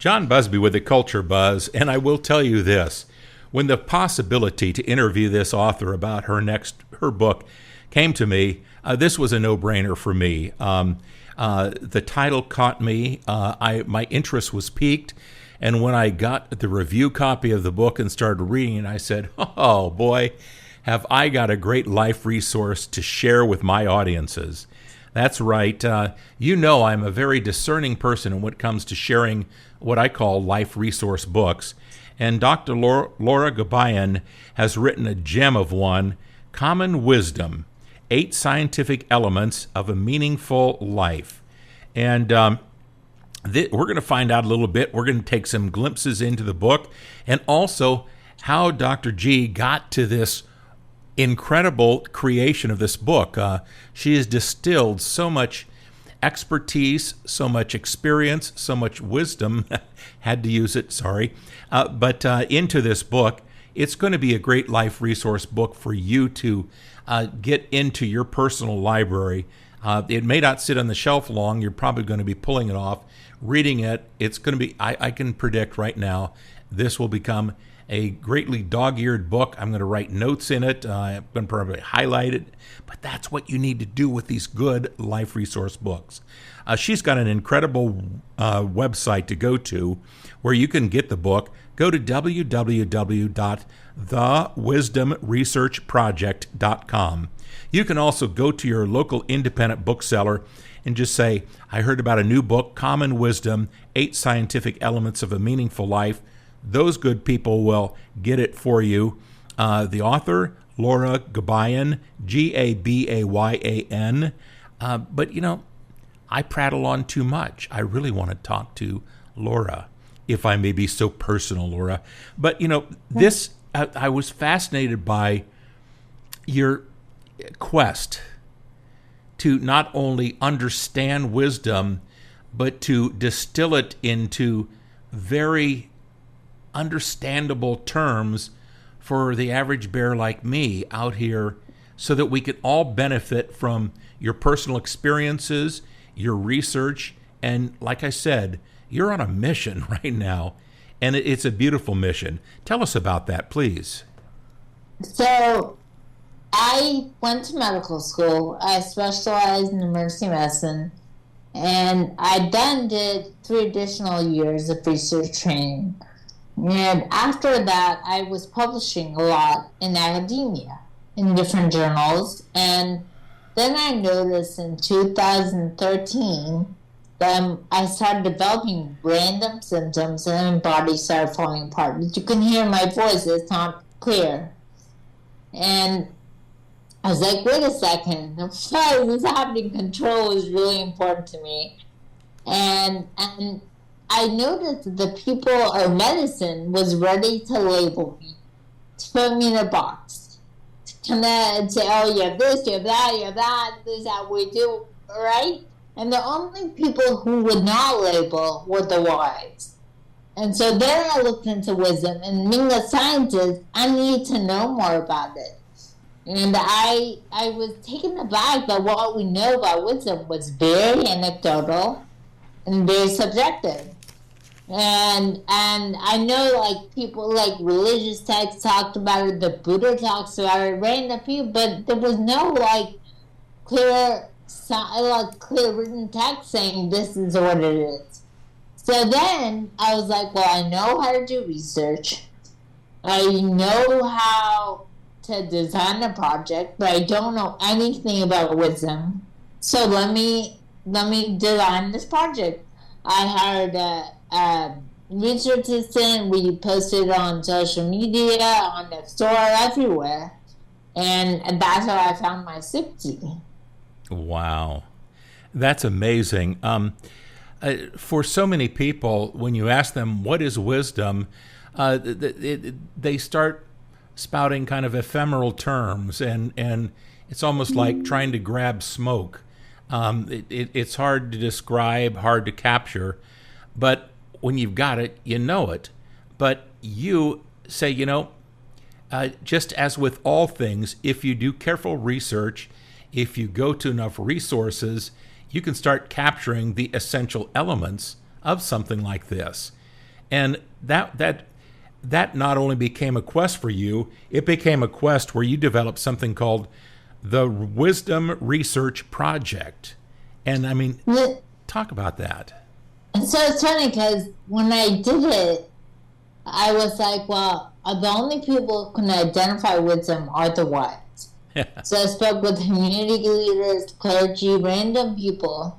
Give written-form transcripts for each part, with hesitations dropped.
John Busbee with the Culture Buzz, and I will tell you this. When the possibility to interview this author about her book came to me, this was a no-brainer for me. The title caught me. My interest was piqued, and when I got the review copy of the book and started reading it, I said, oh boy, have I got a great life resource to share with my audiences. That's right. You know I'm a very discerning person when it comes to sharing what I call life resource books. And Dr. Laura Gabayan has written a gem of one, Common Wisdom, 8 Scientific Elements of a Meaningful Life. And we're going to find out a little bit. We're going to take some glimpses into the book and also how Dr. G got to this incredible creation of this book. She has distilled so much expertise, so much experience, so much wisdom, had to use it, sorry, but into this book. It's going to be a great life resource book for you to get into your personal library. It may not sit on the shelf long. You're probably going to be pulling it off, reading it. It's going to be, I can predict right now, this will become a greatly dog-eared book. I'm going to write notes in it. I'm going to probably highlight it. But that's what you need to do with these good life resource books. She's got an incredible website to go to where you can get the book. Go to www.thewisdomresearchproject.com. You can also go to your local independent bookseller and just say, I heard about a new book, Common Wisdom, 8 Scientific Elements of a Meaningful Life. Those good people will get it for you. The author, Laura Gabayan, Gabayan. But, you know, I prattle on too much. I really want to talk to Laura, if I may be so personal, Laura. But, you know, this, I was fascinated by your quest to not only understand wisdom, but to distill it into very understandable terms for the average bear like me out here so that we could all benefit from your personal experiences, your research, and like I said, you're on a mission right now, and it's a beautiful mission. Tell us about that, please. So, I went to medical school. I specialized in emergency medicine, and I then did 3 additional years of research training. And after that, I was publishing a lot in academia, in different journals. And then I noticed in 2013 that I started developing random symptoms and my body started falling apart. But you can hear my voice, it's not clear. And I was like, wait a second, why is this happening? Control is really important to me. And I noticed that the people or medicine was ready to label me, to put me in a box, to come out and say, oh, you have this, you have that, this is how we do, right? And the only people who would not label were the wise. And so then I looked into wisdom, and being a scientist, I needed to know more about it. And I was taken aback that what we know about wisdom was very anecdotal and very subjective. And I know, like, people, like, religious texts talked about it, the Buddha talks about it, random people, but there was no, like, clear written text saying this is what it is. So then I was like, well, I know how to do research. I know how to design a project, but I don't know anything about wisdom. So let me design this project. I hired a research assistant. We posted on social media, on Nextdoor, everywhere. And that's how I found my 60. Wow. That's amazing. For so many people, when you ask them, what is wisdom, they start spouting kind of ephemeral terms, and it's almost like trying to grab smoke. It's hard to describe, hard to capture, but when you've got it, you know it. But you say, just as with all things, if you do careful research, if you go to enough resources, you can start capturing the essential elements of something like this. And that not only became a quest for you, it became a quest where you developed something called the Wisdom Research Project. And I mean, talk about that. And so it's funny because when I did it, I was like, well, the only people who can identify wisdom are the wise. So I spoke with community leaders, clergy, random people,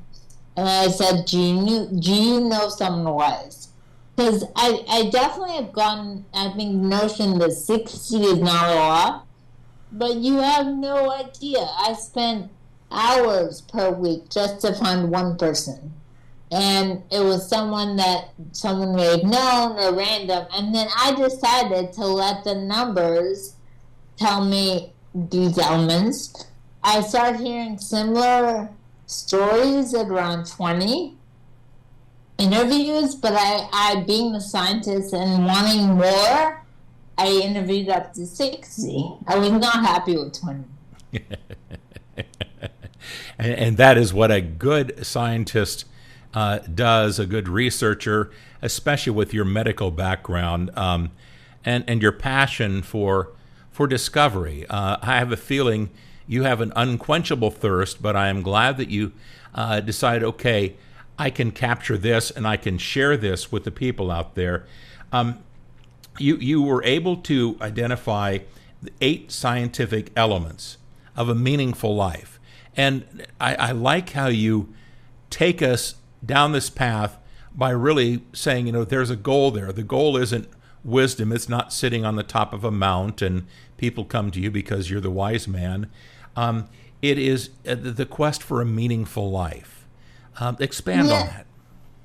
and I said, do you know someone wise? Because I definitely have gotten, I think, the notion that 60 is not a lot, but you have no idea. I spent hours per week just to find one person. And it was someone may have known or random. And then I decided to let the numbers tell me these elements. I started hearing similar stories at around 20 interviews, but I being a scientist and wanting more, I interviewed up to 60. I was not happy with 20. And that is what a good scientist does, a good researcher, especially with your medical background and your passion for discovery. I have a feeling you have an unquenchable thirst, but I am glad that you decided, okay, I can capture this and I can share this with the people out there. You were able to identify the 8 scientific elements of a meaningful life. And I like how you take us down this path by really saying, there's a goal there. The goal isn't wisdom. It's not sitting on the top of a mount and people come to you because you're the wise man. It is the quest for a meaningful life. Expand on that.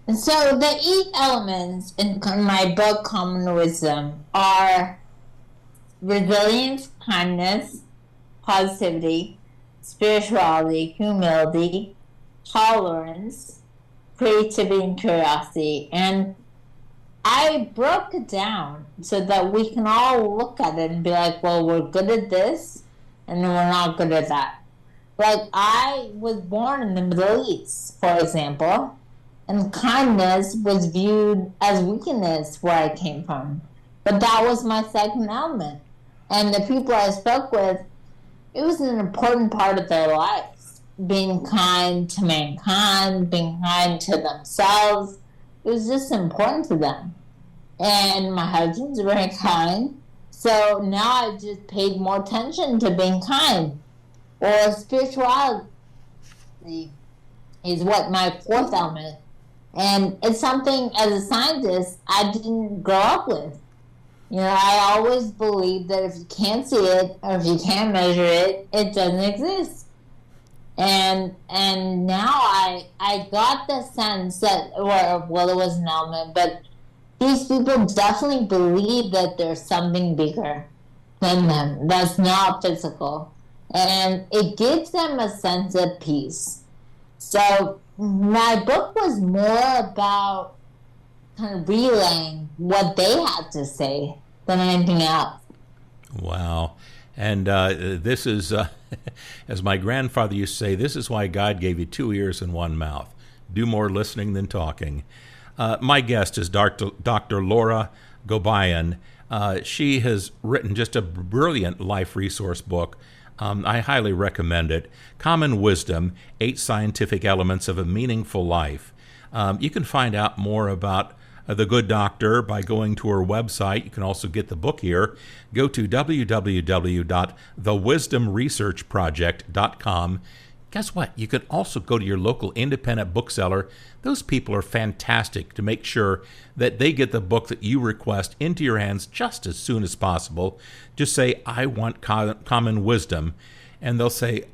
And so the 8 elements in my book, Common Wisdom, are resilience, kindness, positivity, spirituality, humility, tolerance, creativity, and curiosity. And I broke it down so that we can all look at it and be like, well, we're good at this, and then we're not good at that. Like, I was born in the Middle East, for example, and kindness was viewed as weakness where I came from. But that was my second element. And the people I spoke with, it was an important part of their lives. Being kind to mankind, being kind to themselves. It was just important to them. And my husband's very kind. So now I've just paid more attention to being kind. Or spirituality is what my 4th element. And it's something, as a scientist, I didn't grow up with. I always believed that if you can't see it, or if you can't measure it, it doesn't exist. And now I got the sense that, well, it was an element, but these people definitely believe that there's something bigger than them that's not physical. And it gives them a sense of peace. So my book was more about kind of relaying what they had to say than anything else. Wow. And this is, as my grandfather used to say, this is why God gave you 2 ears and 1 mouth. Do more listening than talking. My guest is Dr. Laura Gabayan. She has written just a brilliant life resource book. I highly recommend it. Common Wisdom, 8 Scientific Elements of a Meaningful Life. You can find out more about the good doctor by going to her website. You can also get the book here. Go to www.thewisdomresearchproject.com. Guess what? You could also go to your local independent bookseller. Those people are fantastic to make sure that they get the book that you request into your hands just as soon as possible. Just say, I want Common Wisdom. And they'll say,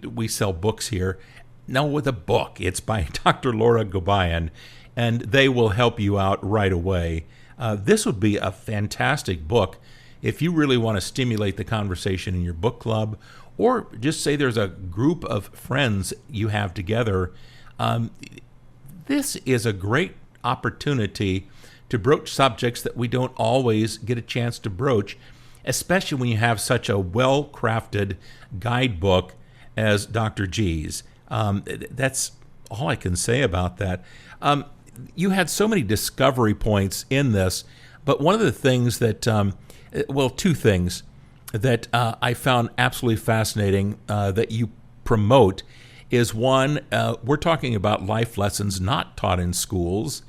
we sell books here. No, with a book. It's by Dr. Laura Gabayan, and they will help you out right away. This would be a fantastic book if you really want to stimulate the conversation in your book club, or just say there's a group of friends you have together. This is a great opportunity to broach subjects that we don't always get a chance to broach, especially when you have such a well-crafted guidebook as Dr. G's. That's all I can say about that. you had so many discovery points in this, but one of the things that, two things that I found absolutely fascinating that you promote is one, we're talking about life lessons not taught in schools,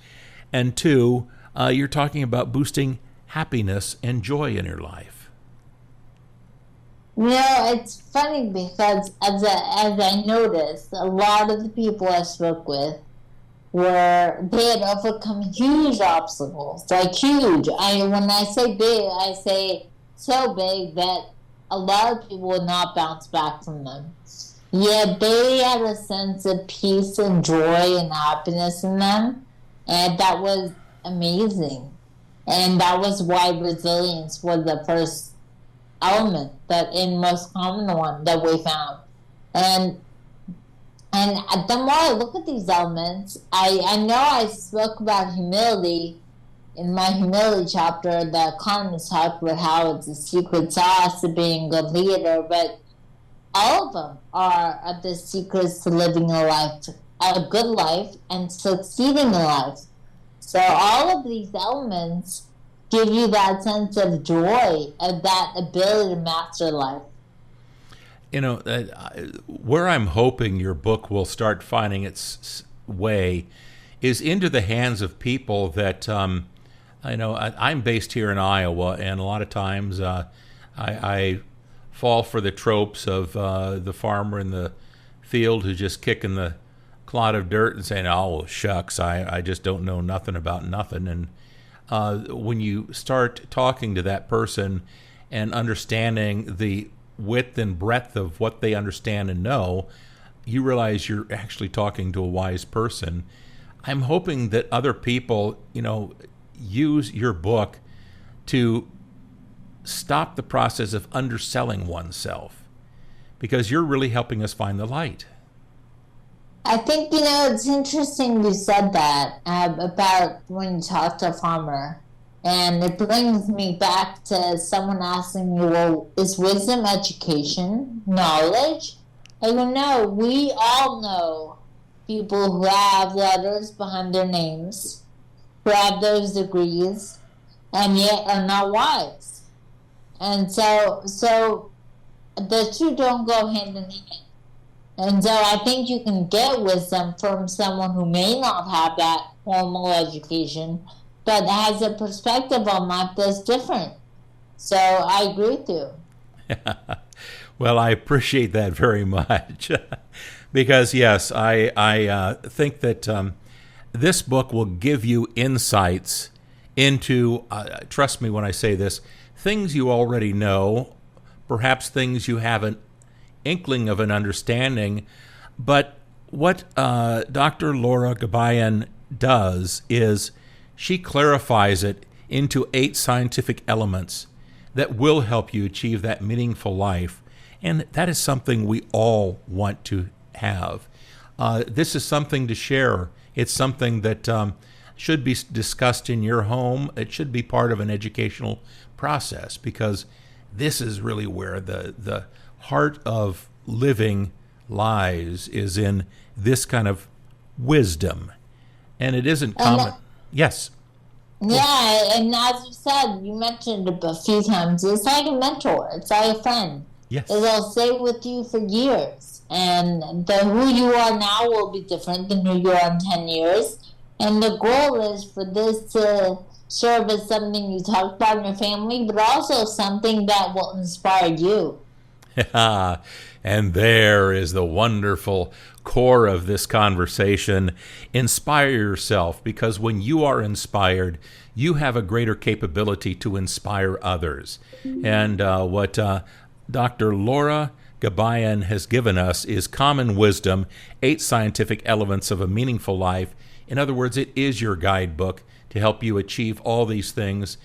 and two, you're talking about boosting happiness and joy in your life. You know, it's funny because as I noticed, a lot of the people I spoke with they had overcome huge obstacles, like huge. When I say big, I say so big that a lot of people would not bounce back from them. Yet they had a sense of peace and joy and happiness in them, and that was amazing. And that was why resilience was the first element, and most common one that we found. And the more I look at these elements, I know I spoke about humility in my humility chapter. The economist talked about how it's a secret sauce to being a good leader, but all of them are the secrets to living a good life and succeeding in life. So all of these elements give you that sense of joy, of that ability to master life. You know, where I'm hoping your book will start finding its way is into the hands of people that, I'm based here in Iowa, and a lot of times I fall for the tropes of the farmer in the field who's just kicking the clod of dirt and saying, oh, well, shucks, I just don't know nothing about nothing. And when you start talking to that person and understanding the width and breadth of what they understand and know, you realize you're actually talking to a wise person. I'm hoping that other people, use your book to stop the process of underselling oneself, because you're really helping us find the light. I think, it's interesting you said that about when you talk to a farmer. And it brings me back to someone asking me, well, is wisdom education, knowledge? I go, no, we all know people who have letters behind their names, who have those degrees, and yet are not wise. And so the two don't go hand in hand. And so I think you can get wisdom from someone who may not have that formal education, but has a perspective on life that's different. So I agree with you. Well, I appreciate that very much. Because, yes, I think that this book will give you insights into, trust me when I say this, things you already know, perhaps things you have an inkling of an understanding. But what Dr. Laura Gabayan does is she clarifies it into 8 scientific elements that will help you achieve that meaningful life. And that is something we all want to have. This is something to share. It's something that should be discussed in your home. It should be part of an educational process, because this is really where the heart of living lies, is in this kind of wisdom. And it isn't common. Yes. Yeah, and as you said, you mentioned it a few times, it's like a mentor. It's like a friend. Yes. It'll stay with you for years. And who you are now will be different than who you are in 10 years. And the goal is for this to serve as something you talk about in your family, but also something that will inspire you. And there is the wonderful core of this conversation. Inspire yourself, because when you are inspired, you have a greater capability to inspire others. And what Dr. Laura Gabayan has given us is common wisdom, 8 scientific elements of a meaningful life. In other words, it is your guidebook to help you achieve all these things.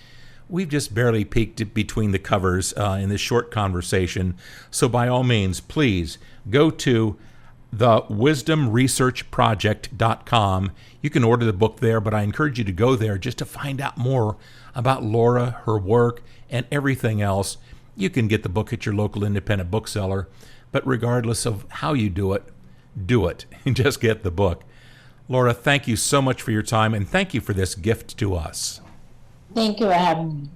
We've just barely peeked between the covers in this short conversation. So by all means, please go to thewisdomresearchproject.com. You can order the book there, but I encourage you to go there just to find out more about Laura, her work, and everything else. You can get the book at your local independent bookseller, but regardless of how you do it, and just get the book. Laura, thank you so much for your time, and thank you for this gift to us. Thank you for having me.